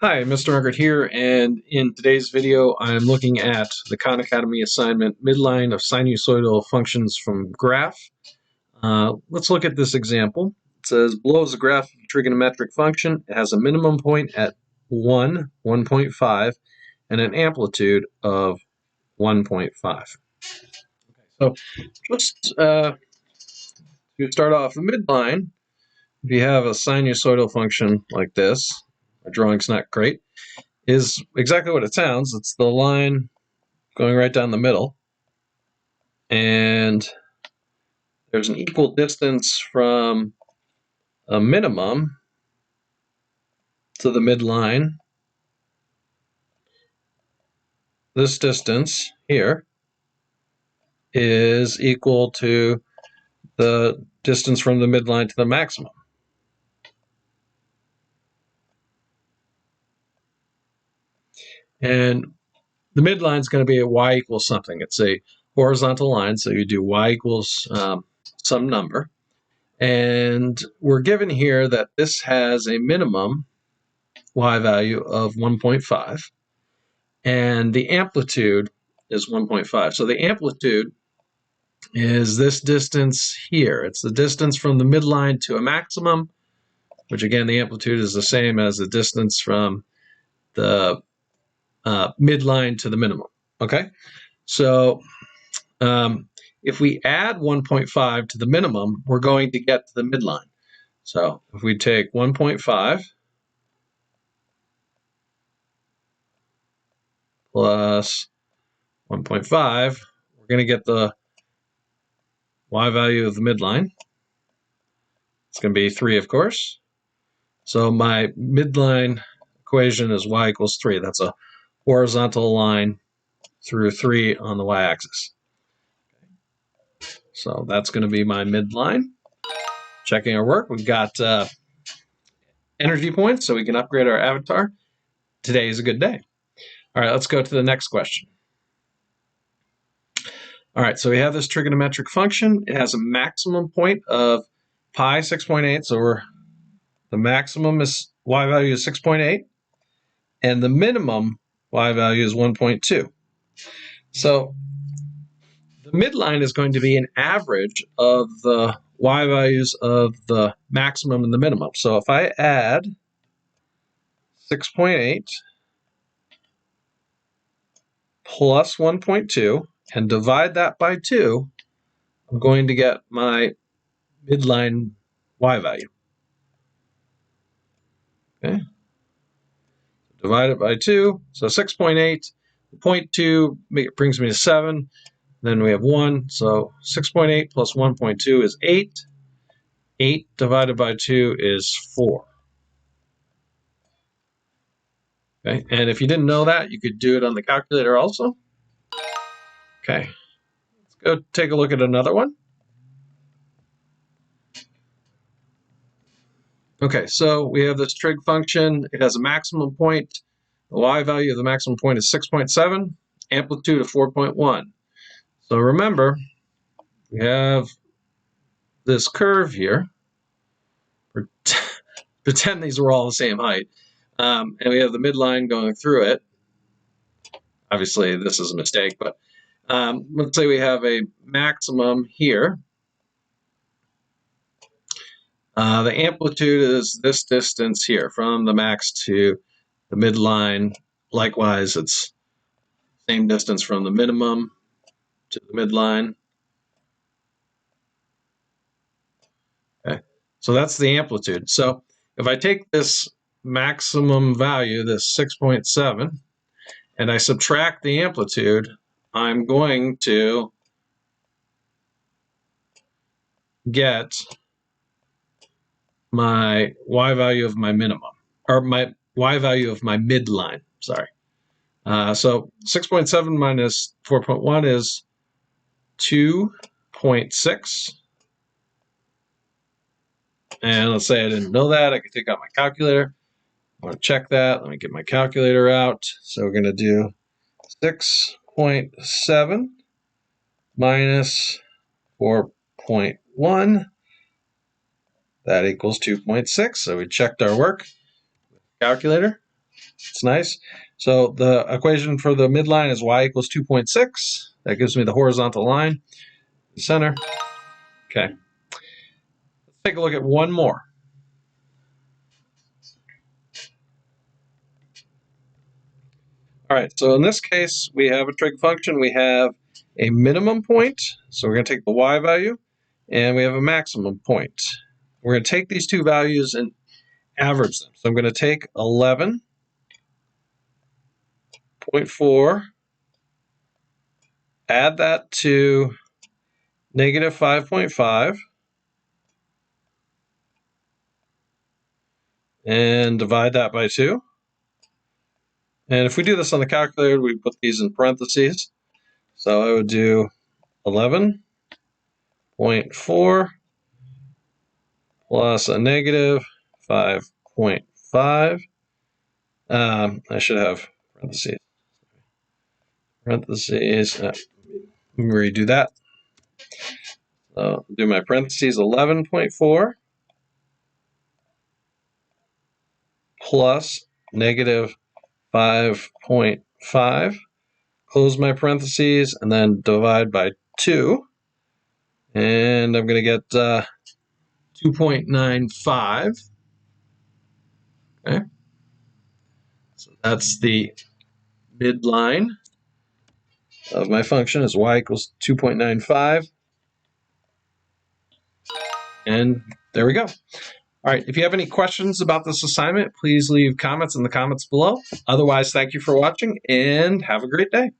Hi, Mr. Margaret here, and in today's video I'm looking at the Khan Academy assignment, Midline of Sinusoidal Functions from Graph. Let's look at this example. It says, below is a graph of a trigonometric function. It has a minimum point at 1, 1.5, and an amplitude of 1.5. So just to start off, the midline, if you have a sinusoidal function like this, my drawing's not great, is exactly what it sounds. It's the line going right down the middle, and there's an equal distance from a minimum to the midline. This distance here is equal to the distance from the midline to the maximum. And the midline is going to be at y equals something. It's a horizontal line, so you do y equals some number. And we're given here that this has a minimum y value of 1.5, and the amplitude is 1.5. So the amplitude is this distance here. It's the distance from the midline to a maximum, which again, the amplitude is the same as the distance from the midline to the minimum. Okay, so if we add 1.5 to the minimum, we're going to get to the midline. So if we take 1.5 plus 1.5, we're going to get the y value of the midline. It's going to be 3, of course. So my midline equation is y equals 3. That's a horizontal line through 3 on the y-axis. So that's going to be my midline. Checking our work, we've got energy points, so we can upgrade our avatar. Today is a good day. All right, let's go to the next question. All right, so we have this trigonometric function. It has a maximum point of pi 6.8, so the maximum is y value is 6.8, and the minimum y value is 1.2. So the midline is going to be an average of the y values of the maximum and the minimum. So if I add 6.8 plus 1.2 and divide that by 2, I'm going to get my midline y value. Okay, divide it by 2, so 6.8, 0.2 brings me to 7, then we have 1, so 6.8 plus 1.2 is 8, 8 divided by 2 is 4. Okay, and if you didn't know that, you could do it on the calculator also. Okay, let's go take a look at another one. Okay, so we have this trig function. It has a maximum point. The y value of the maximum point is 6.7, amplitude of 4.1. So remember, we have this curve here. Pretend these were all the same height. And we have the midline going through it. Obviously, this is a mistake, but let's say we have a maximum here. The amplitude is this distance here from the max to the midline. Likewise, it's same distance from the minimum to the midline. Okay, so that's the amplitude. So if I take this maximum value, this 6.7, and I subtract the amplitude, I'm going to get my y value of my minimum, or my y value of my midline, sorry. So 6.7 minus 4.1 is 2.6. And let's say I didn't know that. I could take out my calculator. I want to check that. Let me get my calculator out. So we're going to do 6.7 minus 4.1. That equals 2.6. So we checked our work with the calculator. It's nice. So the equation for the midline is y equals 2.6. That gives me the horizontal line, the center. Okay. Let's take a look at one more. All right, so in this case, we have a trig function. We have a minimum point, so we're going to take the y value, and we have a maximum point. We're going to take these two values and average them. So I'm going to take 11.4, add that to negative 5.5, and divide that by 2. And if we do this on the calculator, we put these in parentheses. So I would do 11.4 plus a negative 5.5. I should have parentheses. Let me redo that. So do my parentheses, 11.4 plus negative 5.5. Close my parentheses and then divide by 2. And I'm going to get 2.95. Okay. So that's the midline of my function is y equals 2.95. And there we go. All right, if you have any questions about this assignment, please leave comments in the comments below. Otherwise, thank you for watching and have a great day.